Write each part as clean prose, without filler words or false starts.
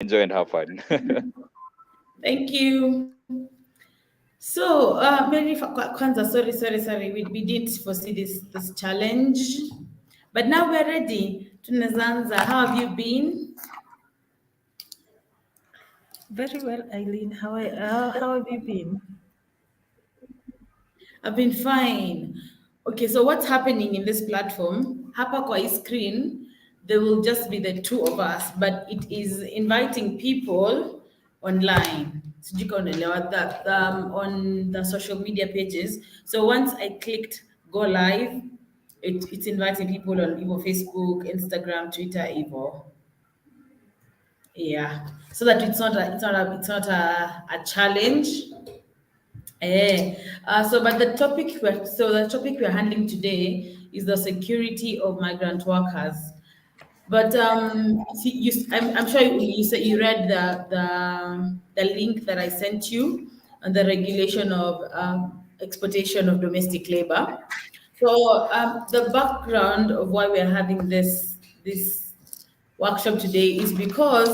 enjoy and have fun. Thank you. So, Mary Kwanzaa, sorry. We didn't foresee this challenge, but now we're ready. Tunazanza, how have you been? Very well, Eileen. How have you been? I've been fine. Okay, so what's happening in this platform? Hapa kwa hii screen, there will just be the two of us, but it is inviting people online. Sijui kama unaelewa that on the social media pages. So once I clicked go live, it's inviting people on Evo Facebook, Instagram, Twitter, Evo. Yeah. So that it's not a challenge. But the topic we're handling today is the security of migrant workers. But I'm sure you read the link that I sent you on the regulation of exportation of domestic labor. So the background of why we're having this workshop today is because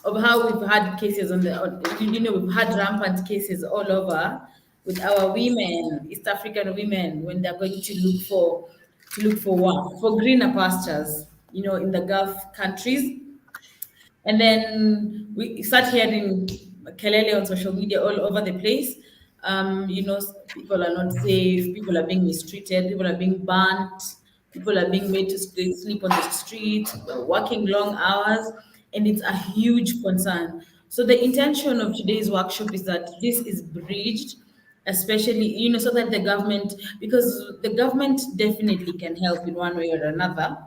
of how we've had cases we've had rampant cases all over with our women, East African women, when they're going to look for work, for greener pastures, in the Gulf countries. And then we start hearing kelele on social media all over the place. People are not safe, people are being mistreated, people are being burnt, people are being made to sleep on the street, working long hours, and it's a huge concern. So the intention of today's workshop is that this is bridged, especially, so that because the government definitely can help in one way or another,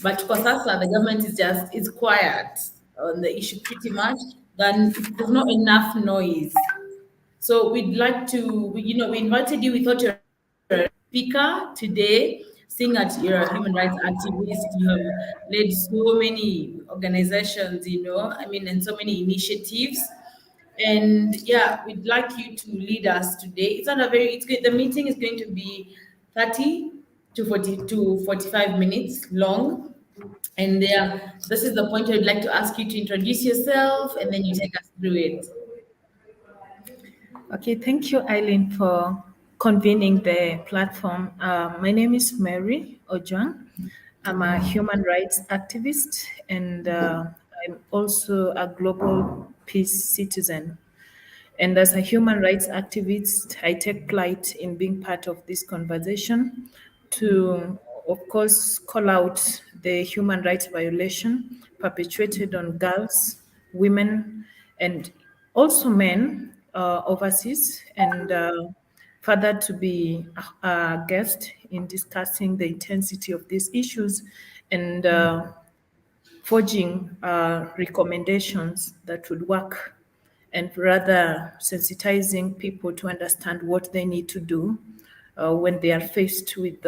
but for sasa, the government is quiet on the issue pretty much. Then there's not enough noise. So we'd like to, we invited you. We thought you're a speaker today, seeing that you're a human rights activist. You have led so many organizations, and so many initiatives. And yeah, we'd like you to lead us today. It's not a very, it's good. The meeting is going to be 30 to 40 to 45 minutes long. And this is the point I'd like to ask you to introduce yourself and then you take us through it. Okay, thank you, Eileen, for convening the platform. My name is Mary Ojwang. I'm a human rights activist and I'm also a global peace citizen. And as a human rights activist, I take pride in being part of this conversation to, of course, call out the human rights violation perpetrated on girls, women, and also men overseas, and further to be a guest in discussing the intensity of these issues and forging recommendations that would work and rather sensitizing people to understand what they need to do when they are faced with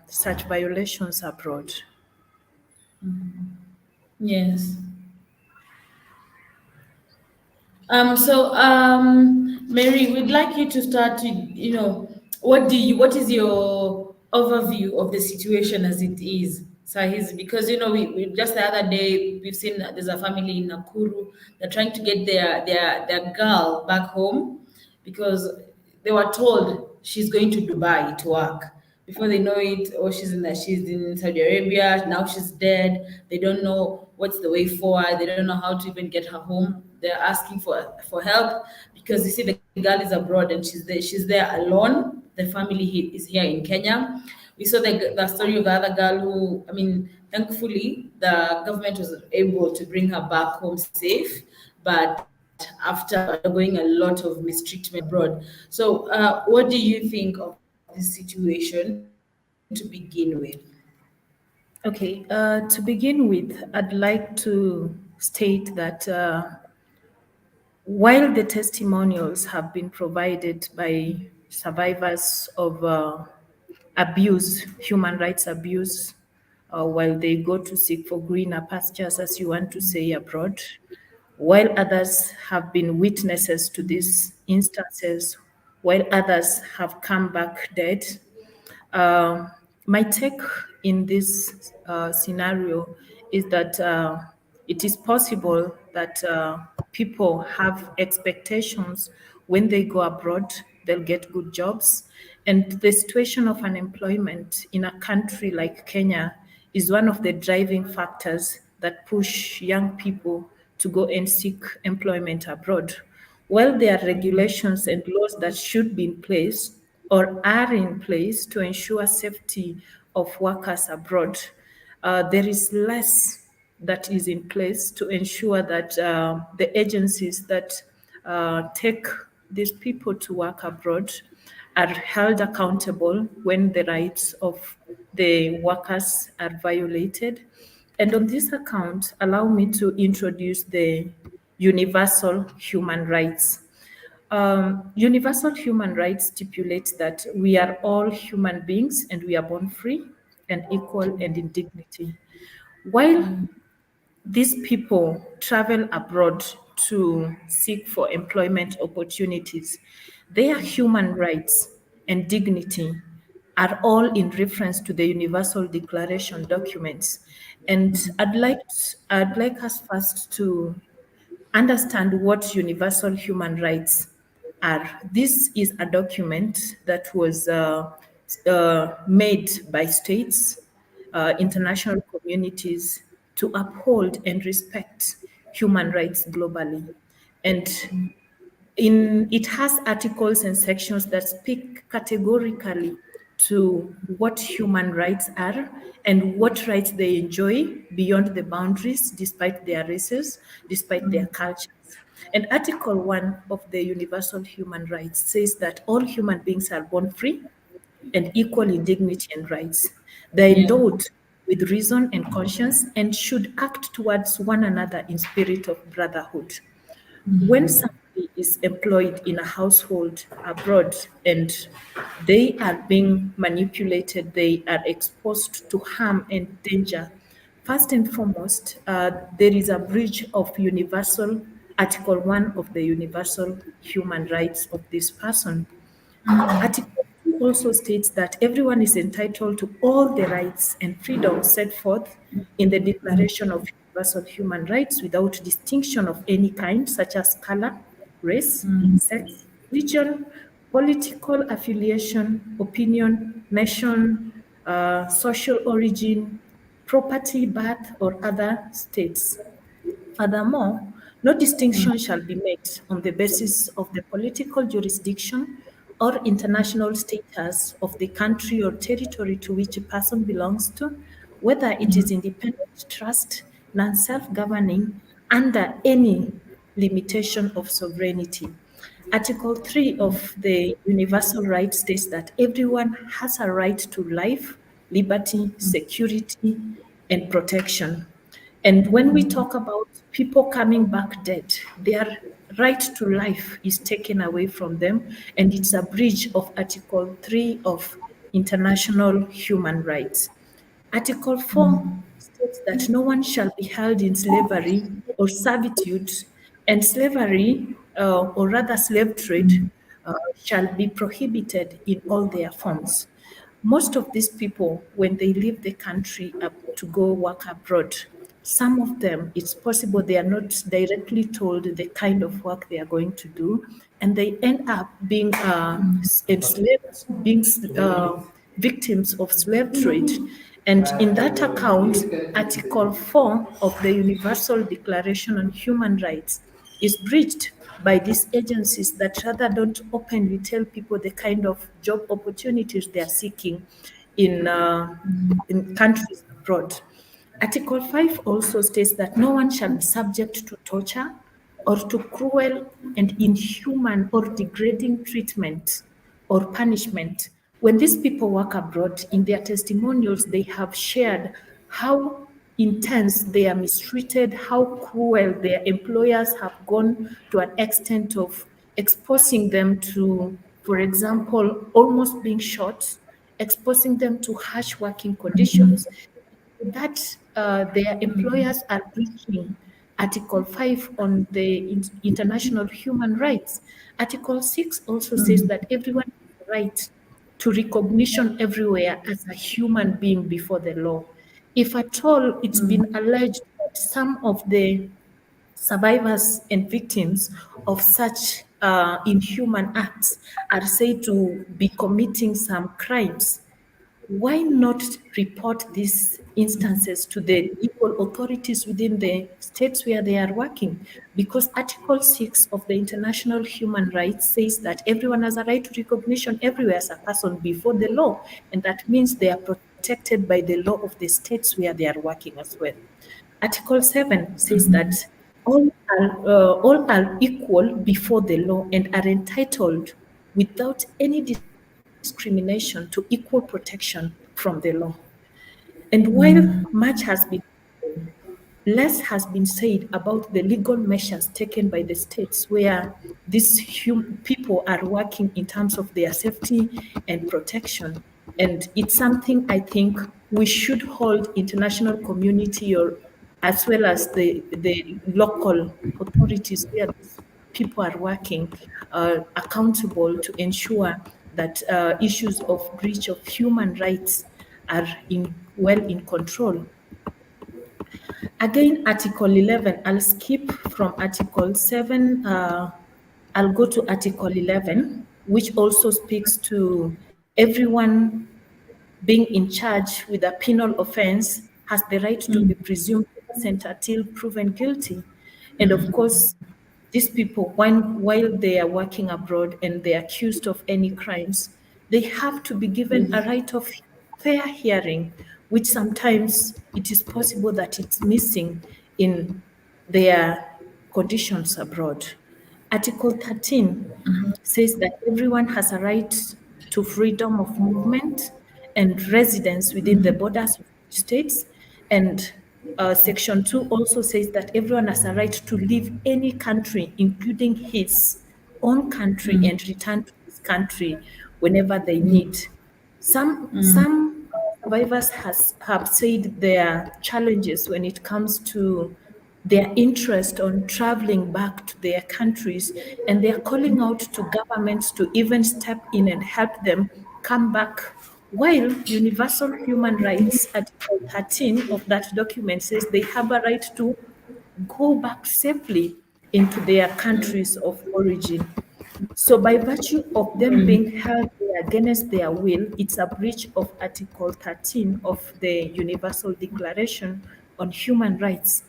such violations abroad. Yes. Mary, we'd like you to start with, what is your overview of the situation as it is, Sahiz? Because, we just the other day, we've seen that there's a family in Nakuru. They're trying to get their girl back home because they were told she's going to Dubai to work. Before they know it, oh, she's in Saudi Arabia. Now she's dead. They don't know what's the way forward. They don't know how to even get her home. They're asking for help because you see the girl is abroad and she's there. She's there alone. The family is here in Kenya. We saw the story of the other girl who, thankfully, the government was able to bring her back home safe, but after undergoing a lot of mistreatment abroad. So, what do you think of this situation to begin with? Okay, to begin with, I'd like to state that while the testimonials have been provided by survivors of abuse, human rights abuse, while they go to seek for greener pastures, as you want to say, abroad, while others have been witnesses to these instances, while others have come back dead, uh, my take in this scenario is that it is possible that people have expectations when they go abroad, they'll get good jobs. And the situation of unemployment in a country like Kenya is one of the driving factors that push young people to go and seek employment abroad. While there are regulations and laws that should be in place or are in place to ensure safety of workers abroad, there is less that is in place to ensure that the agencies that take these people to work abroad are held accountable when the rights of the workers are violated. And on this account, allow me to introduce the universal human rights. Universal human rights stipulates that we are all human beings and we are born free and equal and in dignity. While these people travel abroad to seek for employment opportunities, their human rights and dignity are all in reference to the Universal Declaration documents. And I'd like us first to understand what universal human rights are. This is a document that was made by states, international communities to uphold and respect human rights globally. And it has articles and sections that speak categorically to what human rights are and what rights they enjoy beyond the boundaries, despite their races, despite their cultures. And Article 1 of the Universal Human Rights says that all human beings are born free and equal in dignity and rights. They're Yeah. endowed with reason and conscience and should act towards one another in spirit of brotherhood. When somebody is employed in a household abroad and they are being manipulated, they are exposed to harm and danger. First and foremost, there is a breach of universal Article 1 of the Universal Human Rights of this person. Article 2 also states that everyone is entitled to all the rights and freedoms set forth in the Declaration of Universal Human Rights without distinction of any kind, such as color, race, sex, religion, political affiliation, opinion, nation, social origin, property, birth, or other states. Furthermore, no distinction shall be made on the basis of the political jurisdiction or international status of the country or territory to which a person belongs to, whether it is independent, trust, non self governing, under any limitation of sovereignty. Article 3 of the Universal Rights states that everyone has a right to life, liberty, security, and protection. And when we talk about people coming back dead, their right to life is taken away from them, and it's a breach of Article 3 of International Human Rights. Article 4 states that no one shall be held in slavery or servitude, and slavery, or rather slave trade, shall be prohibited in all their forms. Most of these people, when they leave the country up to go work abroad, some of them, it's possible they are not directly told the kind of work they are going to do, and they end up being enslaved, being victims of slave trade. And in that account, Article 4 of the Universal Declaration on Human Rights is breached by these agencies that rather don't openly tell people the kind of job opportunities they are seeking in countries abroad. Article 5 also states that no one shall be subject to torture or to cruel and inhuman or degrading treatment or punishment. When these people work abroad, in their testimonials, they have shared how intense they are mistreated, how cruel their employers have gone to an extent of exposing them to, for example, almost being shot, exposing them to harsh working conditions, that their employers are breaching Article 5 on the international human rights. Article 6 also says that everyone has the right to recognition everywhere as a human being before the law. If at all it's been alleged that some of the survivors and victims of such inhuman acts are said to be committing some crimes, why not report these instances to the equal authorities within the states where they are working? Because Article 6 of the International Human Rights says that everyone has a right to recognition everywhere as a person before the law, and that means they are protected by the law of the states where they are working as well. Article 7 says that all are equal before the law and are entitled without any discrimination to equal protection from the law. And while much has been less has been said about the legal measures taken by the states where these people are working in terms of their safety and protection. And it's something I think we should hold international community or as well as the local authorities where these people are working accountable to ensure that issues of breach of human rights are well in control. Again, Article 11, I'll skip from Article 7. I'll go to Article 11, which also speaks to everyone being in charge with a penal offense has the right to be presumed innocent until proven guilty. And of course, these people, while they are working abroad and they're accused of any crimes, they have to be given a right of fair hearing, which sometimes it is possible that it's missing in their conditions abroad. Article 13 says that everyone has a right to freedom of movement and residence within the borders of states. And Section 2 also says that everyone has a right to leave any country, including his own country, and return to his country whenever they need. Some survivors have said their challenges when it comes to their interest on traveling back to their countries, and they're calling out to governments to even step in and help them come back. While Universal Human Rights, Article 13 of that document says they have a right to go back safely into their countries of origin. So, by virtue of them being held there against their will, it's a breach of Article 13 of the Universal Declaration on Human Rights.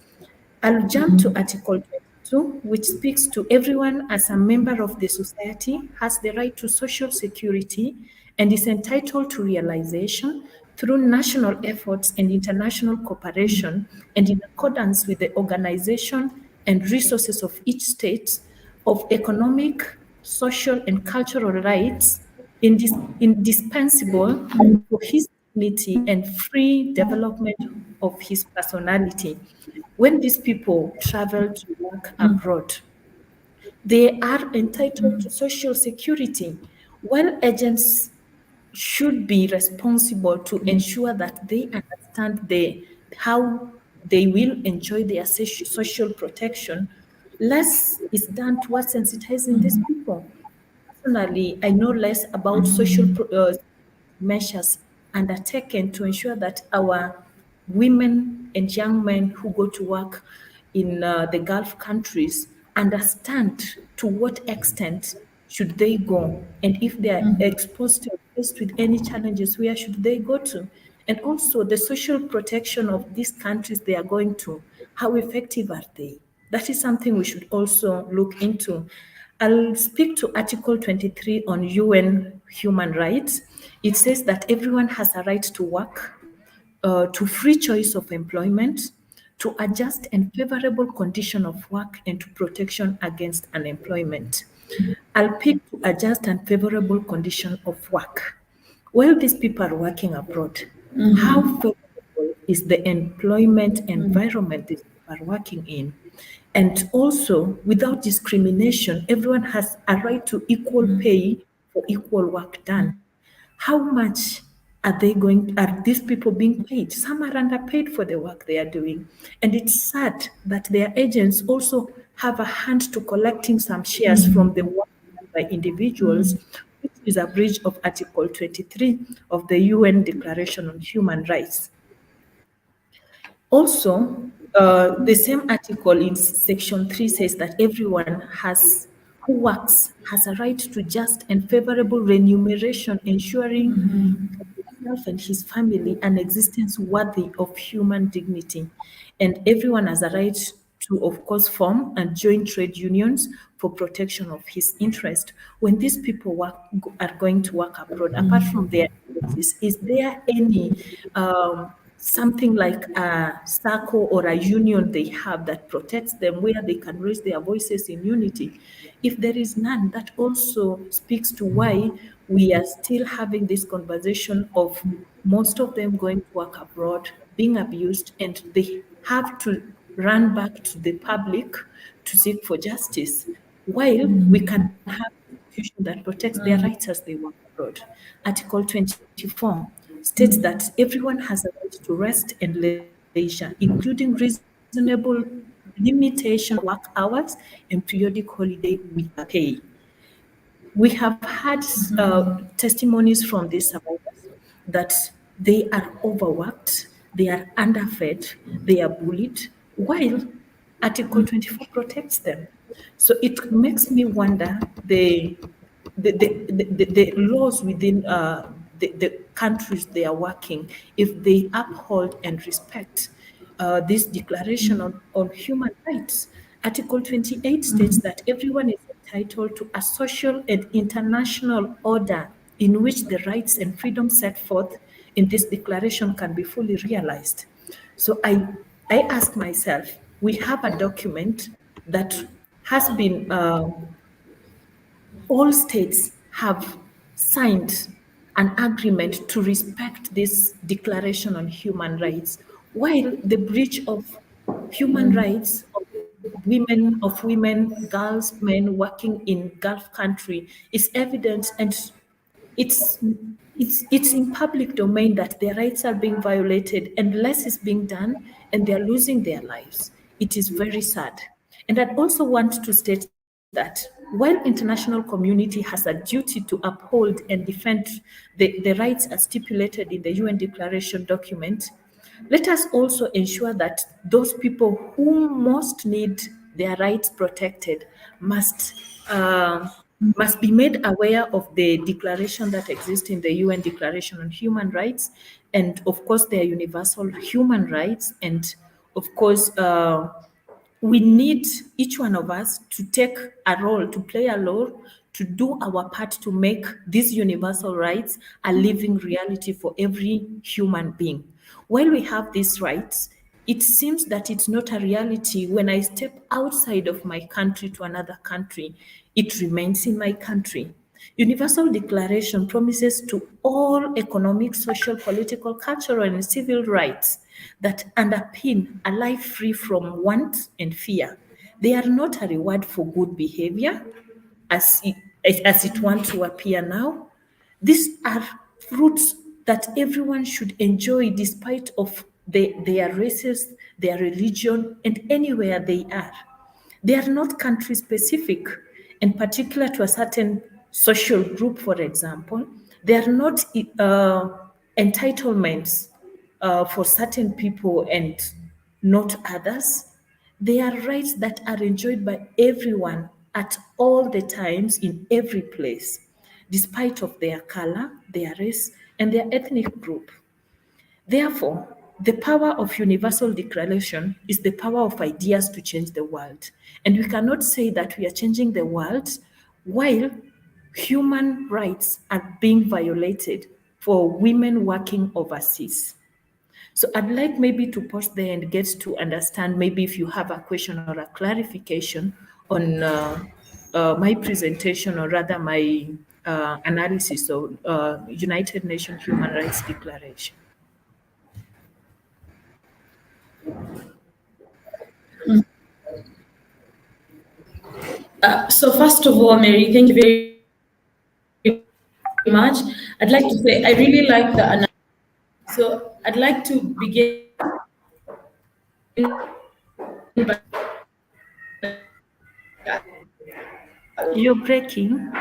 I'll jump to Article 22, which speaks to everyone as a member of the society has the right to social security and is entitled to realization through national efforts and international cooperation and in accordance with the organization and resources of each state of economic, social, and cultural rights indispensable for his dignity and free development of his personality. When these people travel to work abroad, they are entitled to social security, while agents should be responsible to ensure that they understand how they will enjoy their social protection. Less is done towards sensitizing these people. Personally, I know less about social measures undertaken to ensure that our women and young men who go to work in the Gulf countries understand to what extent should they go, and if they are exposed to faced with any challenges, where should they go to? And also the social protection of these countries they are going to, how effective are they? That is something we should also look into. I'll speak to Article 23 on UN human rights. It says that everyone has a right to work, to free choice of employment, to a just and favorable condition of work, and to protection against unemployment. I'll pick to a just and favorable condition of work. While these people are working abroad, how favorable is the employment environment these people are working in? And also, without discrimination, everyone has a right to equal pay for equal work done. How much are these people being paid? Some are underpaid for the work they are doing. And it's sad that their agents also have a hand to collecting some shares from the work done by individuals, which is a breach of Article 23 of the UN Declaration on Human Rights. Also, the same article in section 3 says that everyone has who works has a right to just and favorable remuneration, ensuring himself and his family an existence worthy of human dignity. And everyone has a right to, of course, form and join trade unions for protection of his interest. When these people are going to work abroad, apart from their embassies, is there any something like a circle or a union they have that protects them where they can raise their voices in unity? If there is none, that also speaks to why we are still having this conversation of most of them going to work abroad, being abused, and they have to run back to the public to seek for justice, while we can have a institution that protects their rights as they work abroad. Article 24 states that everyone has a right to rest and leisure, including reasonable limitation of work hours and periodic holiday with pay. We have had testimonies from these survivors that they are overworked, they are underfed, they are bullied, while Article 24 protects them. So it makes me wonder the laws within the countries they are working, if they uphold and respect this declaration on human rights. Article 28 states that everyone is entitled to a social and international order in which the rights and freedoms set forth in this declaration can be fully realized. So I ask myself, we have a document that has been all states have signed an agreement to respect this declaration on human rights, while the breach of human rights of women, girls, men working in Gulf country is evident, and it's it's in public domain that their rights are being violated and less is being done and they're losing their lives. It is very sad. And I'd also want to state that while international community has a duty to uphold and defend the rights as stipulated in the UN Declaration document, let us also ensure that those people who most need their rights protected uh, must be made aware of the declaration that exists in the UN Declaration on Human Rights, and of course their universal human rights, and of course we need each one of us to take a role, to play a role, to do our part to make these universal rights a living reality for every human being. While we have these rights, it seems that it's not a reality when I step outside of my country to another country. It remains in my country. Universal Declaration promises to all economic, social, political, cultural, and civil rights that underpin a life free from want and fear. They are not a reward for good behavior, as as it wants to appear now. These are fruits that everyone should enjoy despite of their races, their religion, and anywhere they are. They are not country specific and particular to a certain social group, for example. They are not entitlements for certain people and not others. They are rights that are enjoyed by everyone at all the times in every place, despite of their color, their race, and their ethnic group. Therefore, the power of universal declaration is the power of ideas to change the world. And we cannot say that we are changing the world while human rights are being violated for women working overseas. So I'd like maybe to pause there and get to understand maybe if you have a question or a clarification on my presentation, or rather my analysis of United Nations Human Rights Declaration. So first of all, Mary, thank you very much. I'd like to say I really like the So I'd like to begin by You're breaking.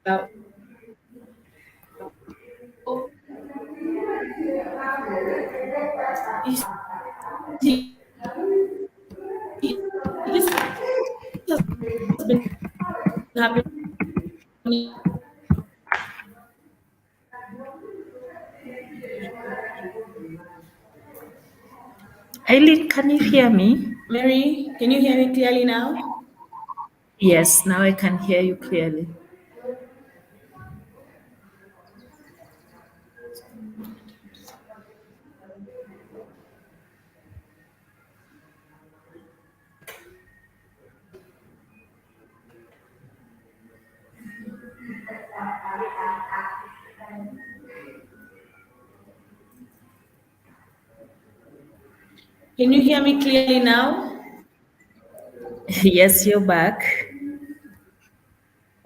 asking, you see, this has been happening Eileen, can you hear me? Mary, can you hear me clearly now? Yes, now I can hear you clearly. Can you hear me clearly now? Yes, you're back.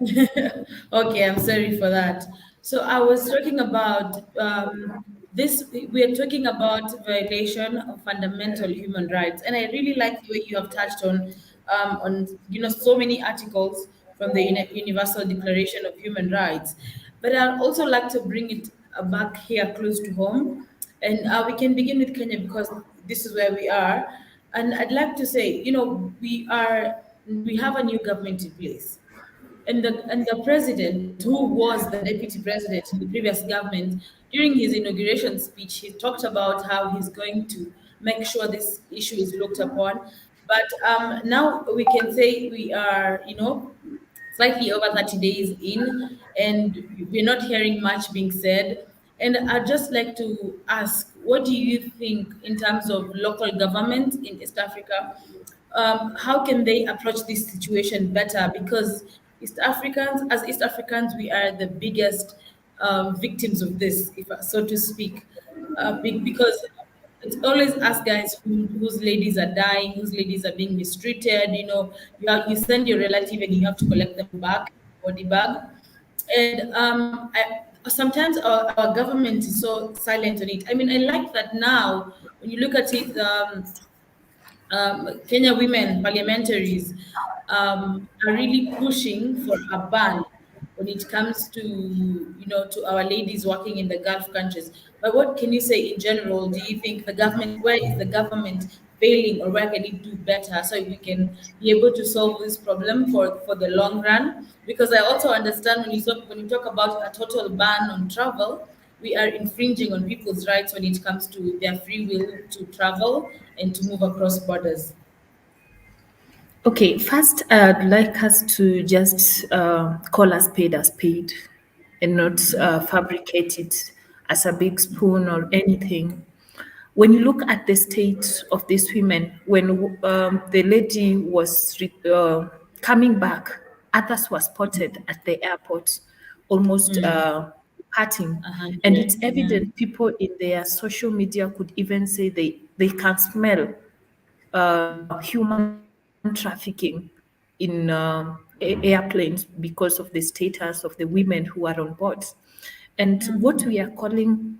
Okay, I'm sorry for that. So I was talking about this. We are talking about violation of fundamental human rights, and I really like the way you have touched on so many articles from the Universal Declaration of Human Rights. But I'd also like to bring it back here close to home, and we can begin with Kenya because this is where we are. And I'd like to say, we have a new government in place, and the president, who was the deputy president in the previous government, during his inauguration speech, he talked about how he's going to make sure this issue is looked upon. But now we can say we are, slightly over 30 days in, and we're not hearing much being said. And I'd just like to ask, what do you think in terms of local government in East Africa? How can they approach this situation better? Because East Africans, we are the biggest victims of this, if so to speak, because it's always us guys whose ladies are dying, whose ladies are being mistreated. You send your relative and you have to collect them back, body bag. And sometimes our government is so silent on it. I mean, I like that now when you look at it. Kenya women parliamentaries are really pushing for a ban when it comes to our ladies working in the Gulf countries. But what can you say in general? Do you think where is the government failing, or where can it do better so we can be able to solve this problem for the long run? Because I also understand when you talk about a total ban on travel, we are infringing on people's rights when it comes to their free will to travel and to move across borders. Okay, first, I'd like us to just call a spade and not fabricate it as a big spoon or anything. When you look at the state of these women, when the lady was coming back, others were spotted at the airport, almost parting. And it's 100, yeah. evident people in their social media could even say they can smell human trafficking in airplanes because of the status of the women who are on board. And what we are calling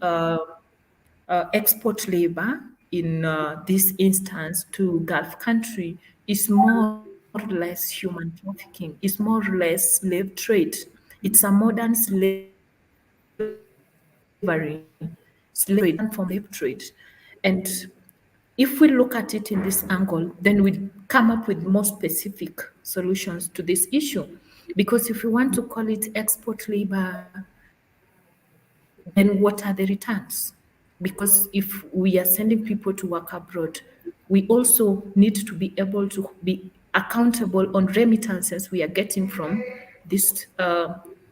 export labor in this instance to Gulf country is more or less human trafficking, is more or less slave trade. It's a modern slavery, slave trade, a modern form of slave trade. And if we look at it in this angle, then we come up with more specific solutions to this issue. Because if we want to call it export labor, then what are the returns? Because if we are sending people to work abroad, we also need to be able to be accountable on remittances we are getting from this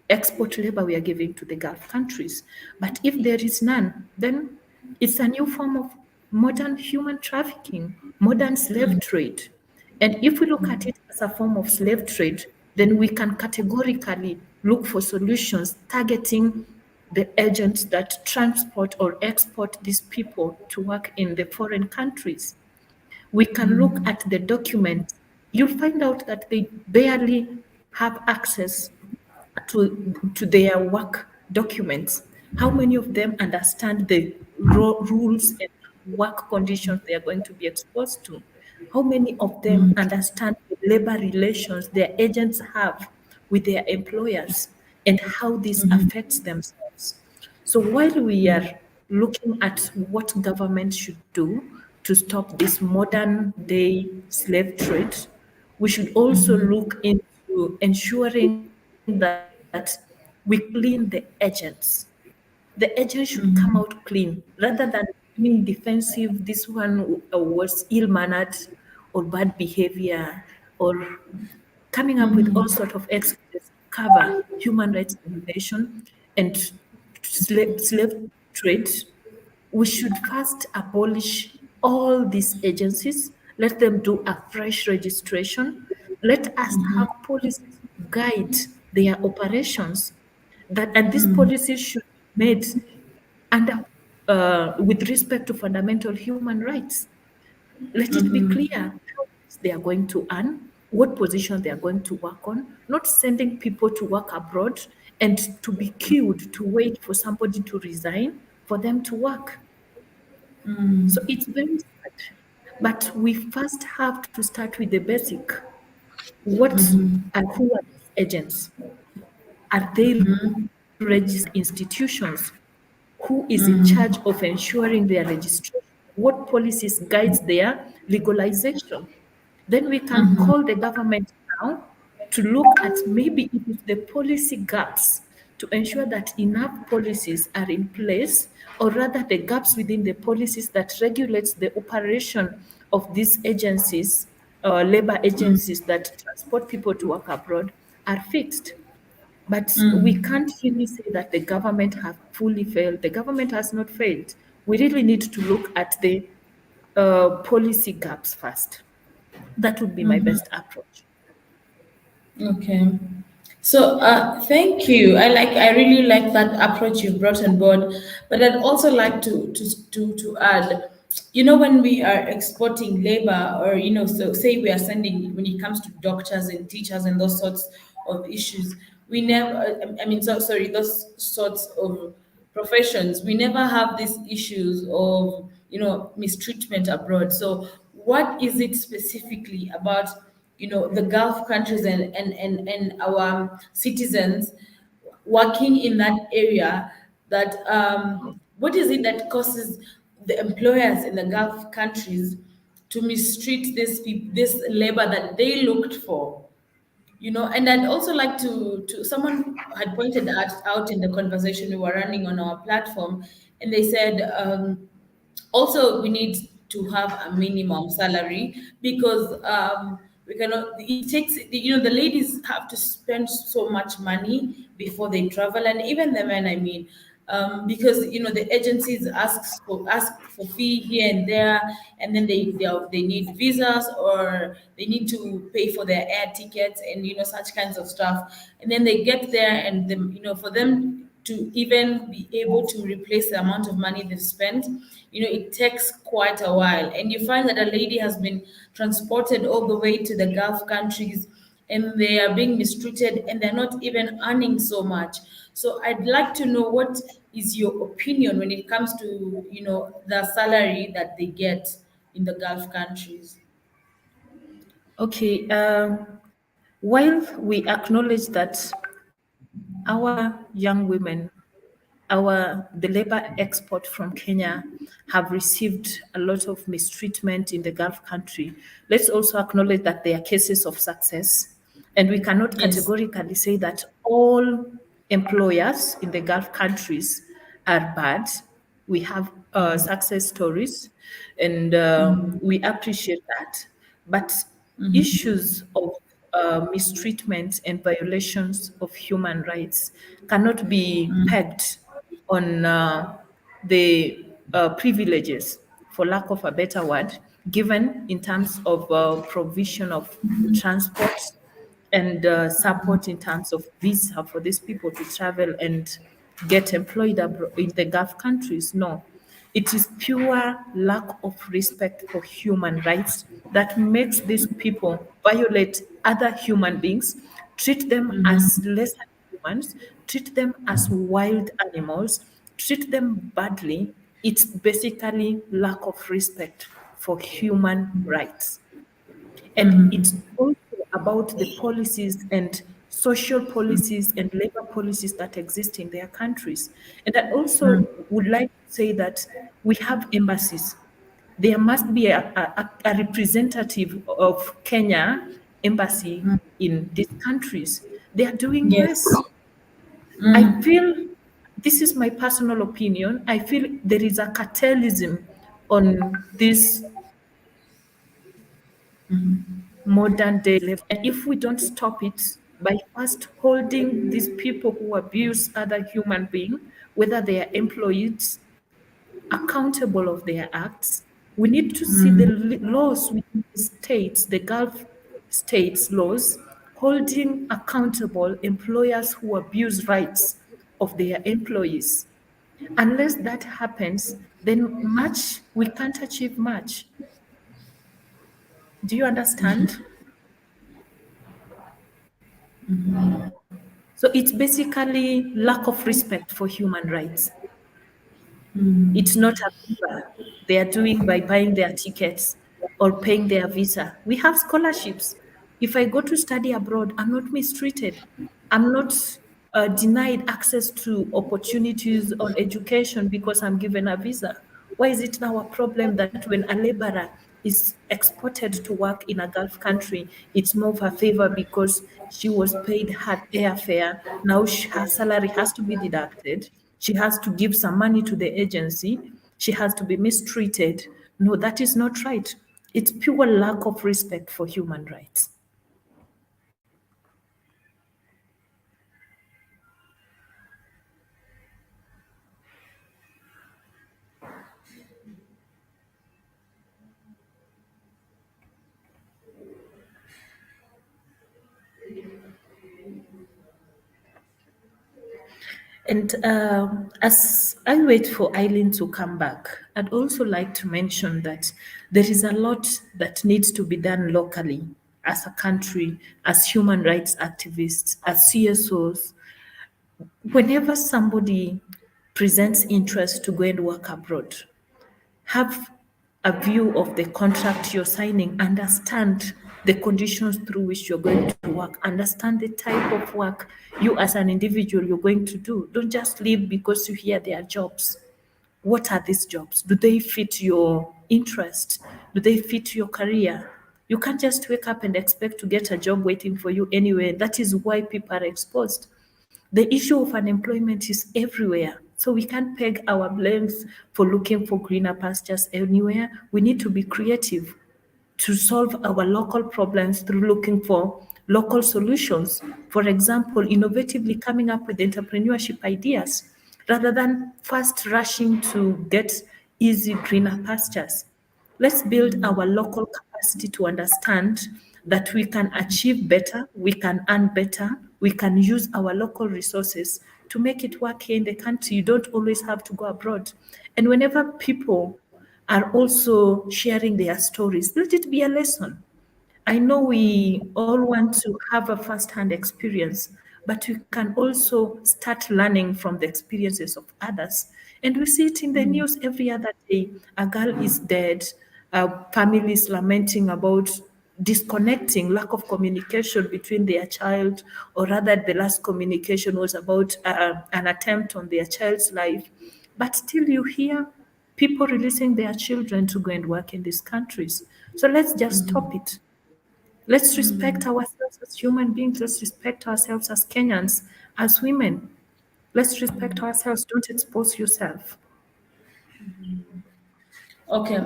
export labor we are giving to the Gulf countries. But if there is none, then it's a new form of modern human trafficking, modern slave trade. And if we look at it as a form of slave trade, then we can categorically look for solutions targeting the agents that transport or export these people to work in the foreign countries. We can look at the documents. You'll find out that they barely have access to their work documents. How many of them understand the rules and work conditions they are going to be exposed to? How many of them understand the labor relations their agents have with their employers and how this affects themselves? So while we are looking at what government should do to stop this modern day slave trade, we should also look into ensuring that we clean the agents. The agent should come out clean rather than being defensive. This one was ill mannered or bad behavior or coming up with all sort of excuses to cover human rights violation and slave trade. We should first abolish all these agencies, let them do a fresh registration, let us have policies to guide their operations. That and these policies should be made under with respect to fundamental human rights. Let it be clear how much they are going to earn, what position they are going to work on, not sending people to work abroad and to be queued to wait for somebody to resign for them to work. So it's very sad. But we first have to start with the basic. What and who are these agents? Are they registered institutions? Who is in charge of ensuring their registration? What policies guides their legalization? Then we can call the government now to look at maybe it is the policy gaps to ensure that enough policies are in place, or rather the gaps within the policies that regulates the operation of these agencies, labor agencies that transport people to work abroad are fixed. But we can't really say that the government have fully failed. The government has not failed. We really need to look at the policy gaps first. That would be my best approach. Okay. So thank you. I really like that approach you've brought on board. But I'd also like to add, when we are exporting labor, or so say we are sending, when it comes to doctors and teachers and those sorts of issues, we never, I mean, so sorry, those sorts of professions, we never have these issues of mistreatment abroad. So what is it specifically about the Gulf countries and our citizens working in that area, that what is it that causes the employers in the Gulf countries to mistreat this labor that they looked for? And I'd also like to someone had pointed out in the conversation we were running on our platform, and they said, also we need to have a minimum salary, because we cannot, it takes, the ladies have to spend so much money before they travel, and even the men, I mean, because the agencies ask for fee here and there, and then they need visas, or they need to pay for their air tickets, and such kinds of stuff, and then they get there, and for them to even be able to replace the amount of money they've spent, it takes quite a while. And you find that a lady has been transported all the way to the Gulf countries, and they are being mistreated, and they're not even earning so much. So I'd like to know, what is your opinion when it comes to, the salary that they get in the Gulf countries? Okay, while we acknowledge that our young women, the labor export from Kenya have received a lot of mistreatment in the Gulf country, let's also acknowledge that there are cases of success. And we cannot Yes. categorically say that all employers in the Gulf countries are bad. We have success stories, and we appreciate that. But issues of mistreatment and violations of human rights cannot be pegged on the privileges, for lack of a better word, given in terms of provision of transport and support in terms of visa for these people to travel and get employed in the Gulf countries. No, it is pure lack of respect for human rights that makes these people violate other human beings, treat them as lesser humans, treat them as wild animals, treat them badly. It's basically lack of respect for human rights. And it's also about the policies and social policies and labor policies that exist in their countries. And I also would like say that we have embassies. There must be a representative of Kenya embassy in these countries. They are doing Yes. less. I feel, this is my personal opinion, I feel there is a cartelism on this modern day level. And if we don't stop it by first holding these people who abuse other human beings, whether they are employees, accountable of their acts, we need to see the laws within the states, the Gulf states laws, holding accountable employers who abuse rights of their employees. Unless that happens, then much, we can't achieve much. Do you understand? So it's basically lack of respect for human rights. It's not a favor they are doing by buying their tickets or paying their visa. We have scholarships. If I go to study abroad, I'm not mistreated. I'm not denied access to opportunities on education because I'm given a visa. Why is it now a problem that when a laborer is exported to work in a Gulf country, it's more of a favor because she was paid her airfare. Now her salary has to be deducted. She has to give some money to the agency. She has to be mistreated. No, that is not right. It's pure lack of respect for human rights. And as I wait for Eileen to come back, I'd also like to mention that there is a lot that needs to be done locally as a country, as human rights activists, as CSOs. Whenever somebody presents interest to go and work abroad, have a view of the contract you're signing, understand the conditions through which you're going to work, understand the type of work you as an individual you're going to do. Don't just leave because you hear there are jobs. What are these jobs? Do they fit your interest? Do they fit your career? You can't just wake up and expect to get a job waiting for you anywhere. That is why people are exposed. The issue of unemployment is everywhere. So we can't peg our blames for looking for greener pastures anywhere. We need to be creative to solve our local problems through looking for local solutions. For example, innovatively coming up with entrepreneurship ideas rather than first rushing to get easy greener pastures. Let's build our local capacity to understand that we can achieve better, we can earn better, we can use our local resources to make it work here in the country. You don't always have to go abroad. And whenever people are also sharing their stories, let it be a lesson. I know we all want to have a first-hand experience, but we can also start learning from the experiences of others. And we see it in the news every other day. A girl is dead, families lamenting about disconnecting, lack of communication between their child, or rather, the last communication was about an attempt on their child's life. But still, you hear people releasing their children to go and work in these countries. So let's just stop it. Let's respect ourselves as human beings. Let's respect ourselves as Kenyans, as women. Let's respect ourselves. Don't expose yourself. Okay.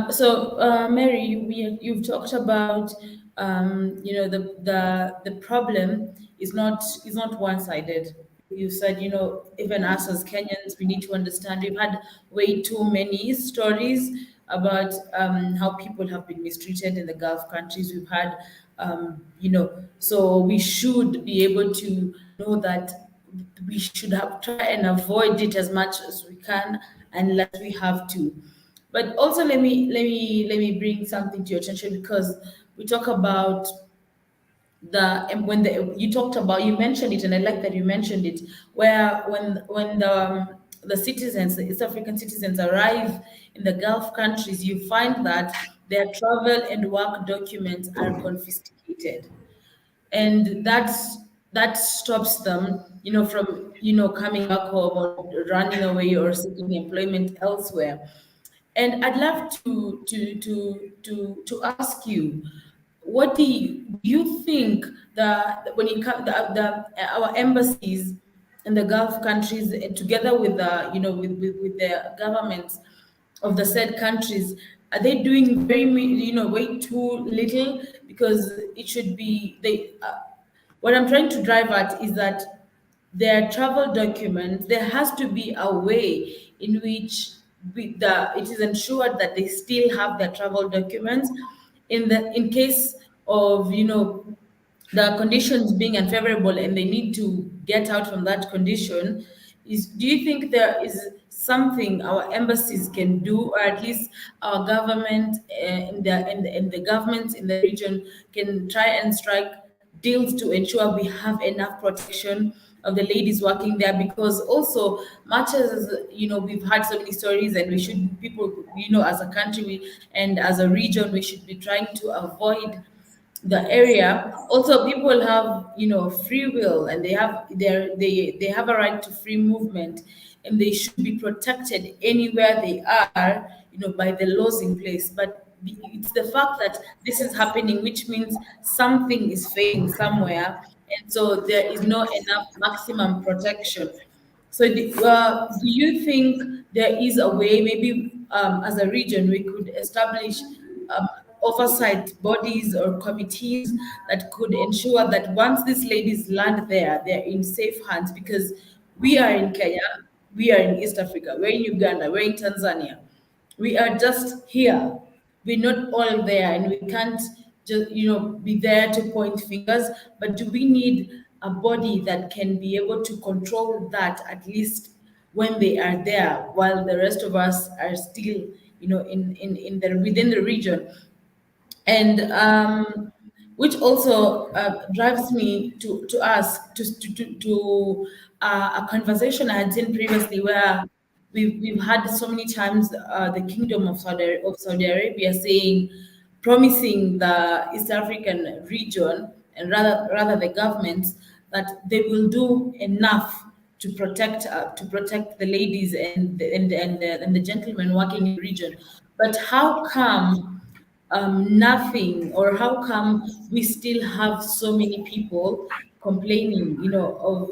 So, Mary, you've talked about, the problem is not one-sided. You said, even us as Kenyans, we need to understand. We've had way too many stories about how people have been mistreated in the Gulf countries. We've had, so we should be able to know that we should have try and avoid it as much as we can, unless we have to. But also, let me bring something to your attention, because we talk about the and when the you talked about you mentioned it, and I like that you mentioned it, where when the citizens, the East African citizens, arrive in the Gulf countries, you find that their travel and work documents are confiscated. And that's that stops them, from, coming back home or running away or seeking employment elsewhere. And I'd love to ask you, what do you think that when it comes our embassies in the Gulf countries, together with the with the governments of the said countries, are they doing way too little? Because it should be they. What I'm trying to drive at is that their travel documents, there has to be a way in which it is ensured that they still have their travel documents in case of, the conditions being unfavorable and they need to get out from that condition. Do you think there is something our embassies can do, or at least our government, in the governments in the region, can try and strike deals to ensure we have enough protection of the ladies working there? Because also, much as we've had so many stories, and we should people, as a country, and as a region, we should be trying to avoid the area. Also, people have, free will, and they have a right to free movement, and they should be protected anywhere they are, by the laws in place. But it's the fact that this is happening, which means something is failing somewhere, and so there is no enough maximum protection. So, do you think there is a way, maybe, as a region, we could establish oversight bodies or committees that could ensure that once these ladies land there, they're in safe hands? Because we are in Kenya, we are in East Africa, we're in Uganda, we're in Tanzania. We are just here. We're not all there, and we can't just, be there to point fingers. But do we need a body that can be able to control that, at least when they are there, while the rest of us are still, in the within the region? And which also drives me to ask to a conversation I had seen previously, where we've had so many times the Kingdom of Saudi Arabia saying, promising the East African region, and rather the governments, that they will do enough to protect the ladies and the gentlemen working in the region. But how come nothing, or how come we still have so many people complaining, of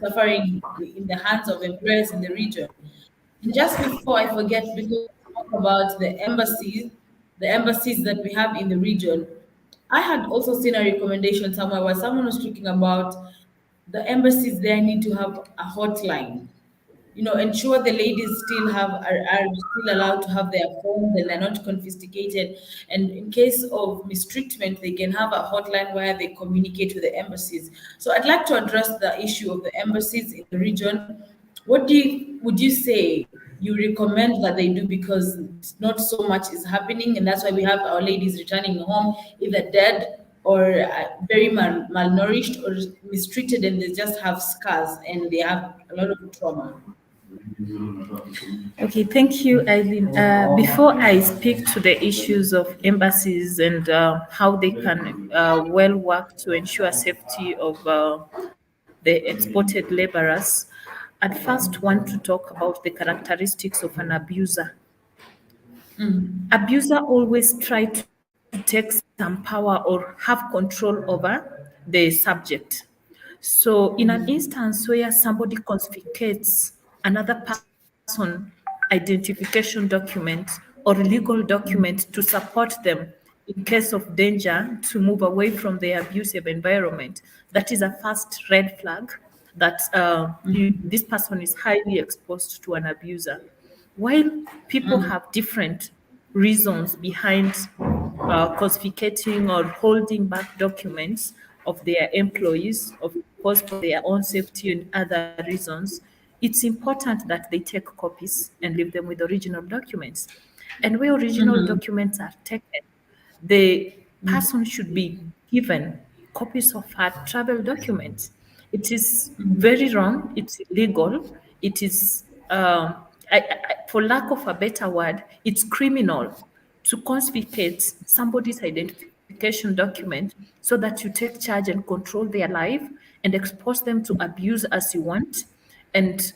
suffering in the hands of employers in the region? And just before I forget, because we talk about the embassies that we have in the region, I had also seen a recommendation somewhere where someone was talking about the embassies there need to have a hotline, ensure the ladies are still allowed to have their phones and they're not confiscated. And in case of mistreatment, they can have a hotline where they communicate with the embassies. So I'd like to address the issue of the embassies in the region. What would you say you recommend that they do? Because not so much is happening, and that's why we have our ladies returning home either dead or very malnourished or mistreated, and they just have scars and they have a lot of trauma. Okay, thank you, Eileen. Before I speak to the issues of embassies and how they can well work to ensure safety of the exported laborers, I'd first want to talk about the characteristics of an abuser. Abuser always try to take some power or have control over the subject. So, in an instance where somebody confiscates another person identification document or legal document to support them in case of danger to move away from their abusive environment, that is a first red flag that this person is highly exposed to an abuser. While people have different reasons behind confiscating or holding back documents of their employees, of course, for their own safety and other reasons, it's important that they take copies and leave them with original documents. And where original documents are taken, the person should be given copies of her travel documents. It is very wrong, it's illegal, it is, for lack of a better word, it's criminal to confiscate somebody's identification identification document so that you take charge and control their life and expose them to abuse as you want and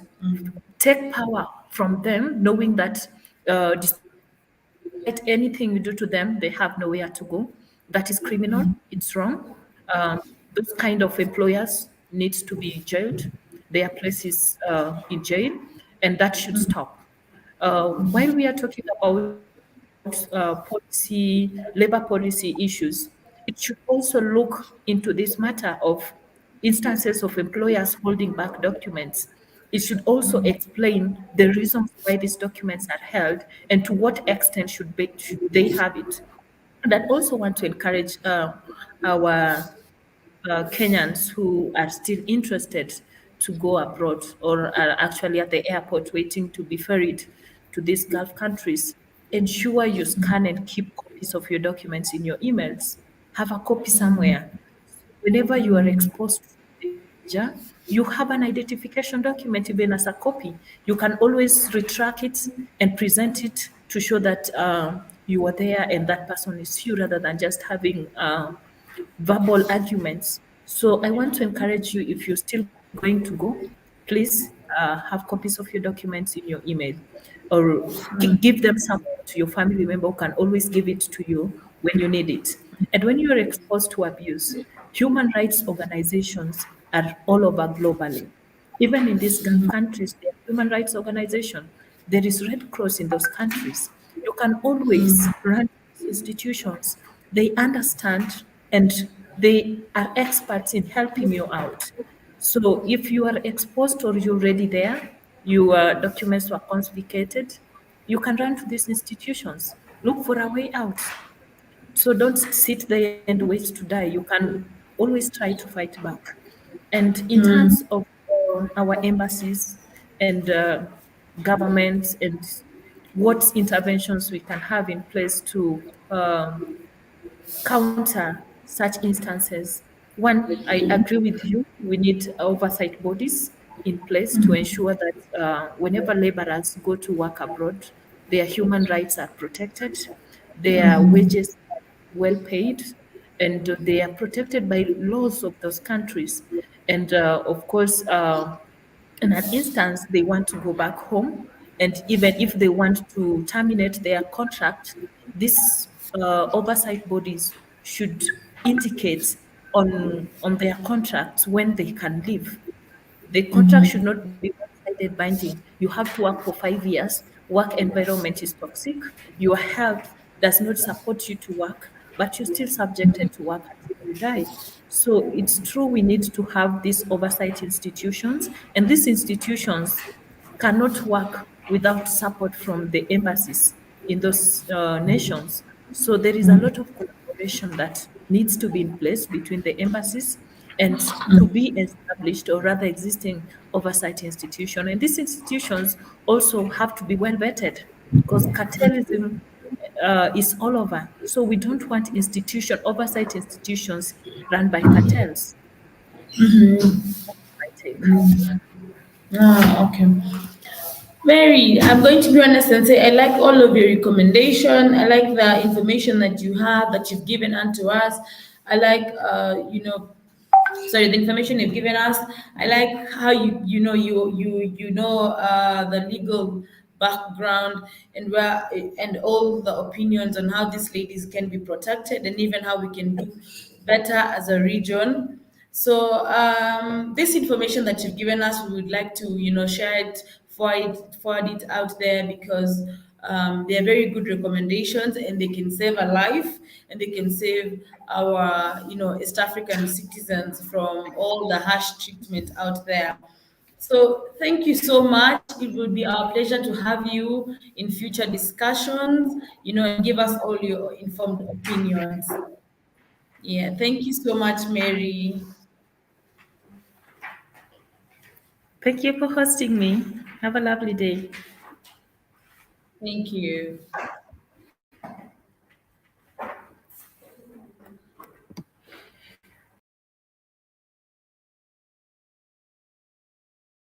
take power from them, knowing that despite anything you do to them, they have nowhere to go. That is criminal. It's wrong. Those kind of employers needs to be jailed. Their place is in jail, and that should stop. While we are talking about labor policy issues, it should also look into this matter of instances of employers holding back documents. It should also explain the reasons why these documents are held and to what extent should they have it. And I also want to encourage our Kenyans who are still interested to go abroad or are actually at the airport waiting to be ferried to these Gulf countries. Ensure you scan and keep copies of your documents in your emails. Have a copy somewhere. Whenever you are exposed to danger, you have an identification document, even as a copy. You can always retract it and present it to show that you were there and that person is you rather than just having verbal arguments. So I want to encourage you, if you're still going to go, please have copies of your documents in your email or give them some to your family member who can always give it to you when you need it. And when you're exposed to abuse, human rights organizations are all over globally. Even in these Gulf countries, there are human rights organization. There is Red Cross in those countries. You can always run these institutions. They understand and they are experts in helping you out. So if you are exposed or you're already there, your documents were confiscated, you can run to these institutions. Look for a way out. So don't sit there and wait to die. You can always try to fight back. And in terms of our embassies and governments and what interventions we can have in place to counter such instances. One, I agree with you. We need oversight bodies in place to ensure that whenever laborers go to work abroad, their human rights are protected, their wages are well paid, and they are protected by laws of those countries. And of course, in an instance they want to go back home, and even if they want to terminate their contract, these oversight bodies should indicate on their contracts when they can leave. The contract should not be one-sided binding. You have to work for 5 years. Work environment is toxic. Your health does not support you to work, but you're still subjected to work until you die. So it's true we need to have these oversight institutions, and these institutions cannot work without support from the embassies in those nations. So there is a lot of collaboration that needs to be in place between the embassies and to be established or rather existing oversight institution. And these institutions also have to be well vetted because cartelism is all over. So we don't want oversight institutions run by cartels. I take. Ah, okay. Mary, I'm going to be honest and say I like all of your recommendation. I like the information that you have that you've given unto us. I like sorry, the information you've given us. I like how you know the legal background and where and all the opinions on how these ladies can be protected and even how we can do better as a region. So this information that you've given us, we would like to share it, forward it out there because they are very good recommendations and they can save a life and they can save our East African citizens from all the harsh treatment out there. So thank you so much. It will be our pleasure to have you in future discussions, and give us all your informed opinions. Yeah, thank you so much, Mary. Thank you for hosting me. Have a lovely day. Thank you.